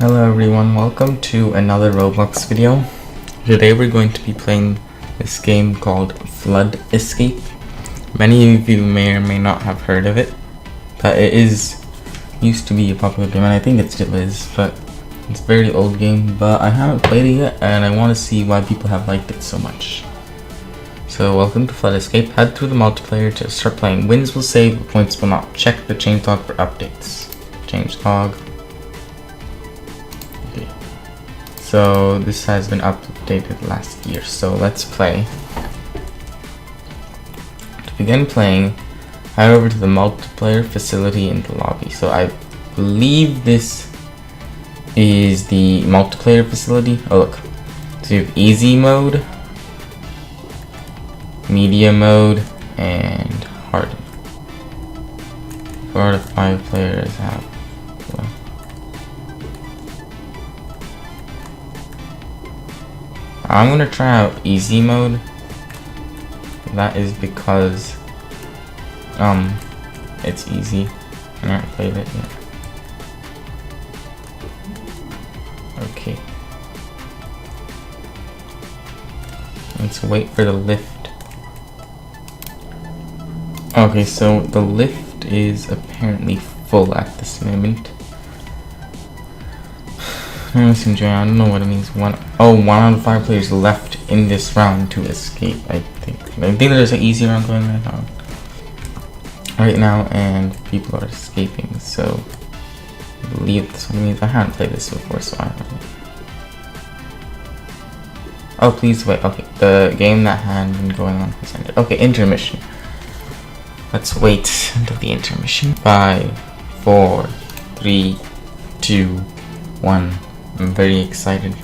Hello everyone, welcome to another Roblox video. Today we're going to be playing this game called Flood Escape. Many of you may or may not have heard of it, but it used to be a popular game, and I think it still is, but it's a very old game, but I haven't played it yet, and I want to see why people have liked it so much. So welcome to Flood Escape. Head through the multiplayer to start playing. Wins will save, but points will not. Check the changelog for updates. Changelog. Okay. So this has been updated last year. So let's play. To begin playing, head over to the multiplayer facility in the lobby. So I believe this is the multiplayer facility. Oh look. So you have easy mode, medium mode, and hard. 4 to 5 players have. Well, I'm gonna try out easy mode. That is because it's easy. I haven't played it yet. Okay. Let's wait for the lift. Okay, so the lift is apparently full at this moment. I don't know what it means. 1 out of 5 players left in this round to escape. I think there's an easy round going right now, and people are escaping. So I believe this one means. I haven't played this before, so I don't know. Oh, please wait. Okay, the game that had been going on has ended. Okay, intermission. Let's wait until the intermission. 5, 4, 3, 2, 1. I'm very excited.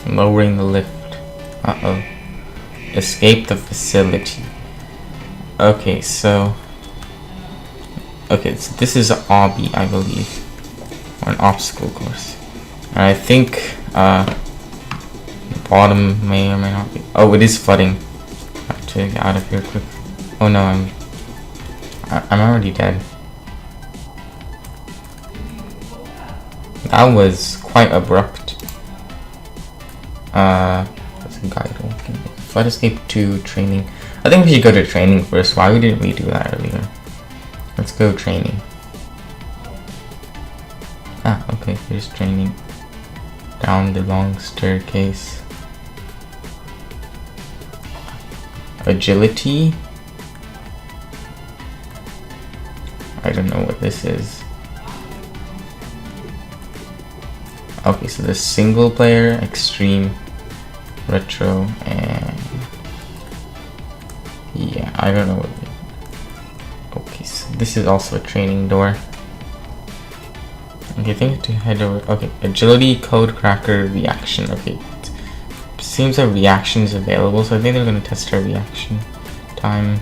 Lowering the lift. Uh-oh. Escape the facility. Okay, so this is an Obby, I believe. Or an obstacle course. And I think the bottom may or may not be. Oh, it is flooding. To get out of here quick. Oh no, I'm already dead. That was quite abrupt. That's a guide walking. Flood escape to training. I think we should go to training first. Why didn't we do that earlier? Let's go training. Ah, okay, here's training. Down the long staircase. Agility. I don't know what this is. Okay, so the single player, extreme, retro, and yeah, I don't know what it is. Okay, so this is also a training door. Okay, I think to head over. Okay, agility, code cracker, reaction. Okay. Seems a reaction is available, so I think they're going to test our reaction time.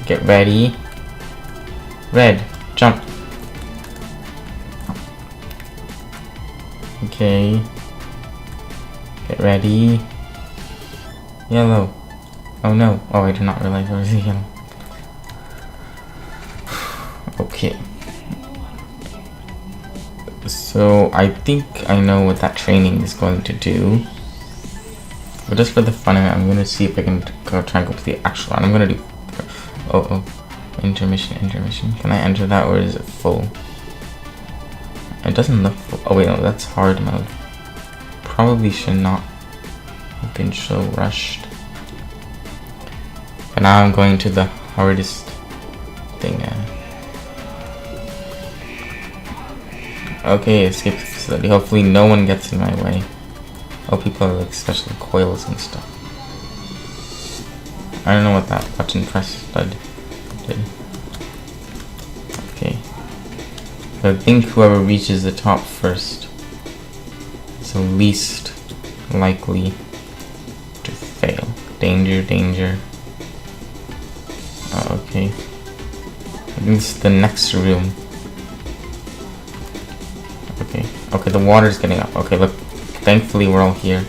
Get ready. Red, jump. Okay. Get ready. Yellow. Oh no. Oh, I did not realize I was yellow. Okay. So I think I know what that training is going to do. But just for the fun of it, I'm going to see if I can try and complete the actual round. I'm going to do... Oh. Intermission. Can I enter that, or is it full? It doesn't look full. Oh wait, no, that's hard mode. Probably should not have been so rushed. But now I'm going to the hardest thing. Okay, escape the facility. Hopefully no one gets in my way. Oh, people are like special coils and stuff. I don't know what that button press did. Okay. I think whoever reaches the top first is the least likely to fail. Danger. Oh, okay. I think this is the next room. Okay, the water's getting up. Okay, look. Thankfully, we're all here.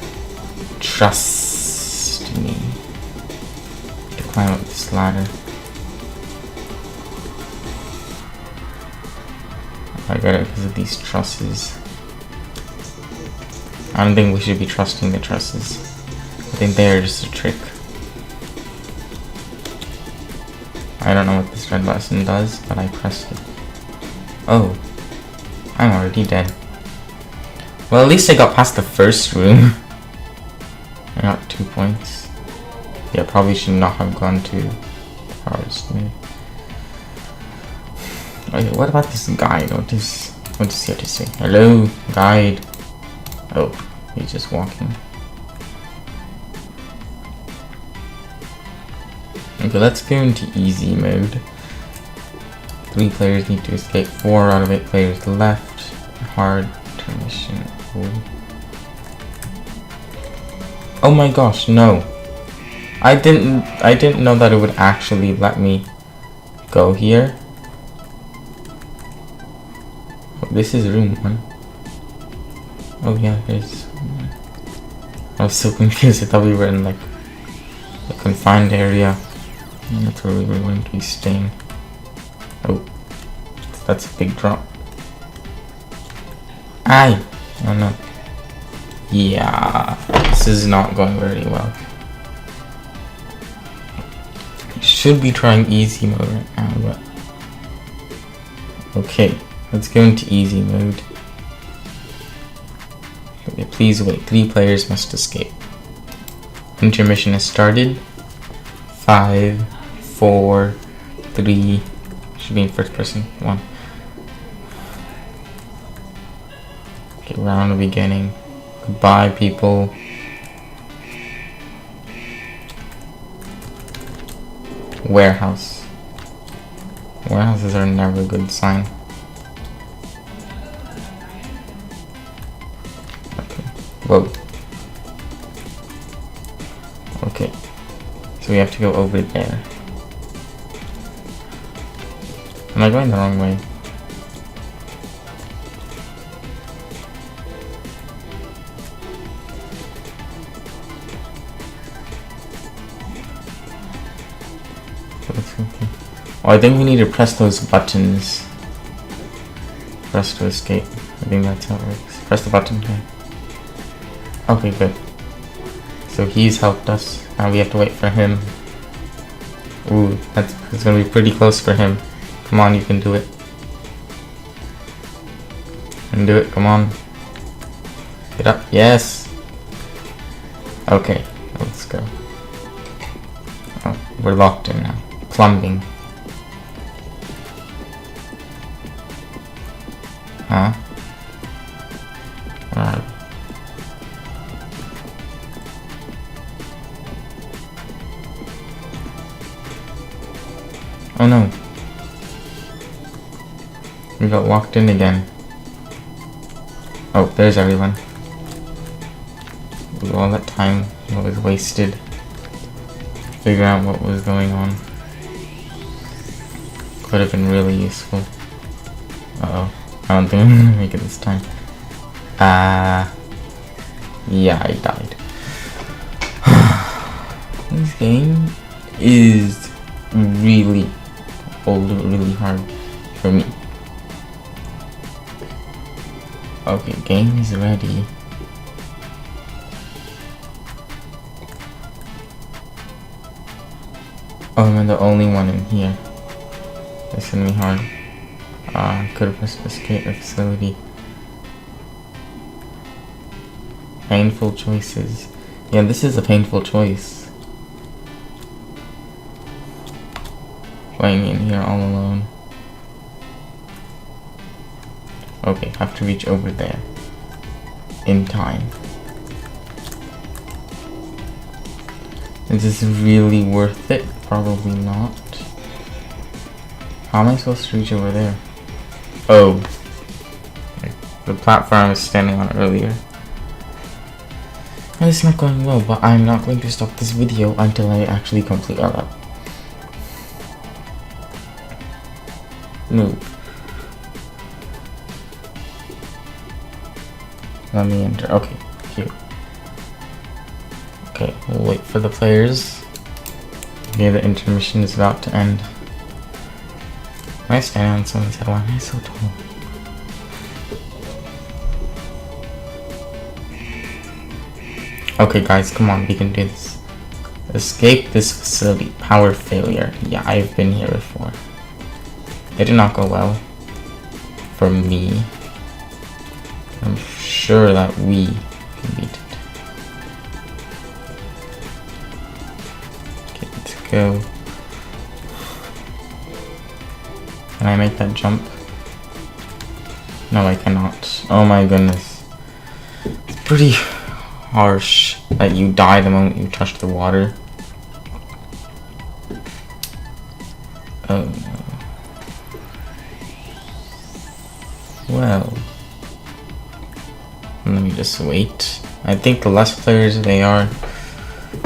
Trust me. To climb up this ladder. I got it because of these trusses. I don't think we should be trusting the trusses. I think they are just a trick. I don't know what this red button does, but I pressed it. Oh, I'm already dead. Well, at least I got past the first room. I got 2 points. Yeah, probably should not have gone to Forest. Okay, what about this guide? What does he have to say? Hello, guide. Oh, he's just walking. Okay, let's go into easy mode. 3 players need to escape. 4 out of 8 players left. Hard mission. Oh my gosh, no. I didn't know that it would actually let me go here. Oh, this is room 1. Oh yeah, there's. I was so confused. I thought we were in like a confined area. And that's where we were going to be staying. Oh, that's a big drop. Aye! Oh no. Yeah, this is not going very well. Should be trying easy mode right now, but okay, let's go into easy mode. Okay, please wait. 3 players must escape. Intermission has started. 5, 4, 3. Should be in first person. 1. Okay, round beginning. Goodbye, people. Warehouse. Warehouses are never a good sign. Okay. Whoa. Okay. So we have to go over there. Am I going the wrong way? Okay. Oh, I think we need to press those buttons. Press to escape. I think that's how it works. Press the button. Okay. Okay, good. So he's helped us. Now we have to wait for him. Ooh, it's gonna be pretty close for him. Come on, you can do it. You can do it, come on. Get up, yes! Okay, let's go. Oh, we're locked in now. Plumbing. Huh? Where are we? Oh no. We got locked in again. Oh, there's everyone. All that time was wasted. Figure out what was going on. Could have been really useful. Uh-oh. I don't think I'm gonna make it this time. Yeah, I died. This game is really old, really hard for me. Okay, game is ready. Oh, I'm the only one in here. It's gonna be hard. Could have pressed escape the facility. Painful choices. Yeah, this is a painful choice. Playing in here all alone. Okay, have to reach over there. In time. Is this really worth it? Probably not. How am I supposed to reach over there? Oh. The platform I was standing on earlier. And it's not going well, but I'm not going to stop this video until I actually complete all that. Move. Let me enter. Okay, here. Okay, we'll wait for the players. Okay, the intermission is about to end. Am I standing on someone's head? Why am I so tall? Okay guys, come on, we can do this. Escape this facility. Power failure. Yeah, I've been here before. It did not go well. For me. I'm sure that we can beat it. Okay, let's go. Can I make that jump? No, I cannot. Oh my goodness. It's pretty harsh that you die the moment you touch the water. Oh no. Well. Let me just wait. I think the less players they are,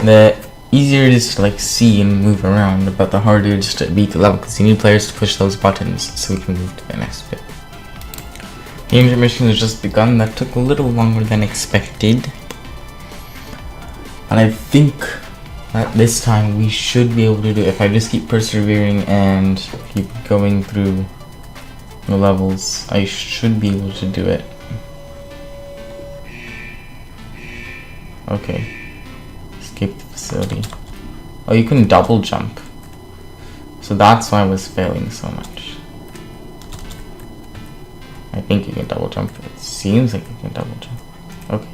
the easier it is to like see and move around, but the harder it is to beat the level because you need players to push those buttons so we can move to the next bit. The intermission has just begun. That took a little longer than expected. And I think that this time we should be able to do it if I just keep persevering and keep going through the levels. I should be able to do it. Okay. Escape the facility. Oh, you can double jump. So that's why I was failing so much. I think you can double jump. It seems like you can double jump. Okay.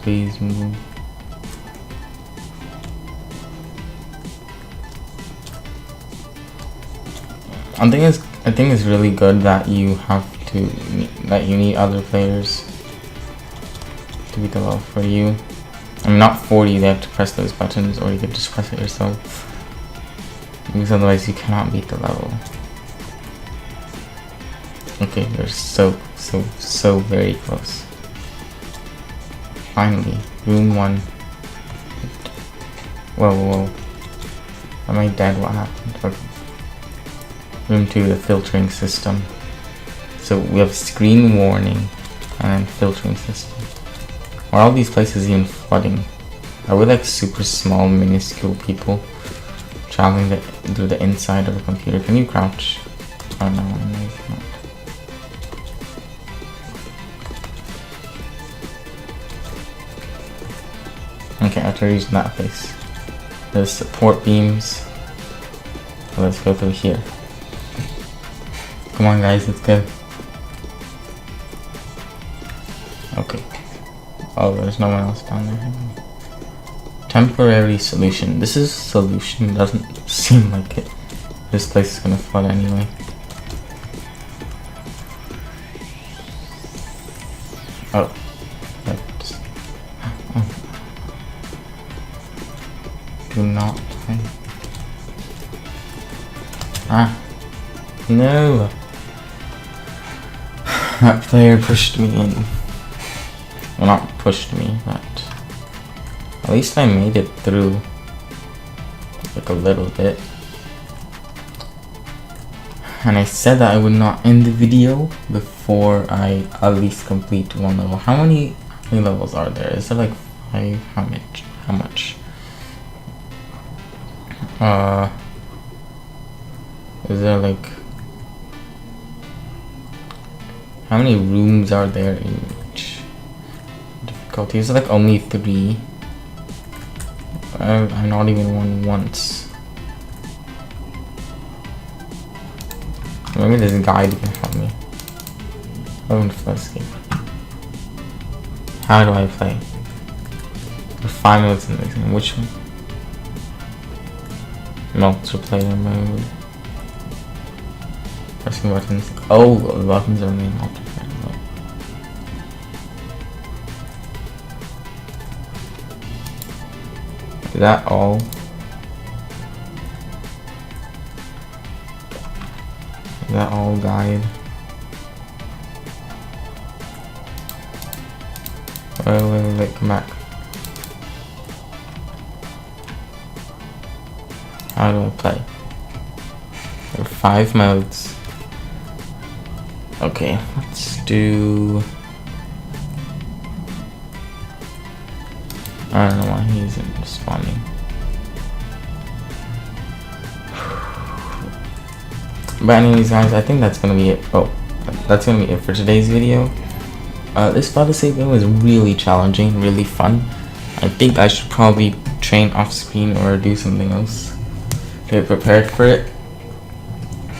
Please move. I think it's really good that you need other players to beat the level for you. I mean, not 40, they have to press those buttons, or you can just press it yourself. Because otherwise you cannot beat the level. Okay, they're so very close. Finally, room 1. Whoa. Am I dead? What happened? Okay. Room 2, the filtering system. So we have screen warning and filtering system. Are all these places even flooding? Are we like super small, minuscule people traveling through the inside of a computer? Can you crouch? Oh no, you cannot. Okay, I have to use that face. There's support beams. So let's go through here. Come on guys, let's go. Okay. Oh, there's no one else down there. Temporary solution. This is solution. Doesn't seem like it. This place is gonna flood anyway. Oh. Do not. Ah. No. That player pushed me in. Well, not pushed me, but at least I made it through like a little bit. And I said that I would not end the video before I at least complete one level. How many levels are there? Is there like 5? How much? Is there like, how many rooms are there in each difficulty? Is it like only 3? I've not even won once. Maybe this guide can help me. I'm to escape. How do I play? For 5 minutes in this game. Which one? Multiplayer mode. Pressing buttons. Oh, the buttons are only in multiplayer mode. Is that all? Is that all, guide? Wait, come back. How do I play? There are 5 modes. Okay, let's do... I don't know why he isn't responding. But anyways guys, I think that's gonna be it. Oh, that's gonna be it for today's video. This flood escape game is really challenging, really fun. I think I should probably train off screen or do something else to get prepared for it.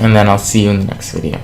And then I'll see you in the next video.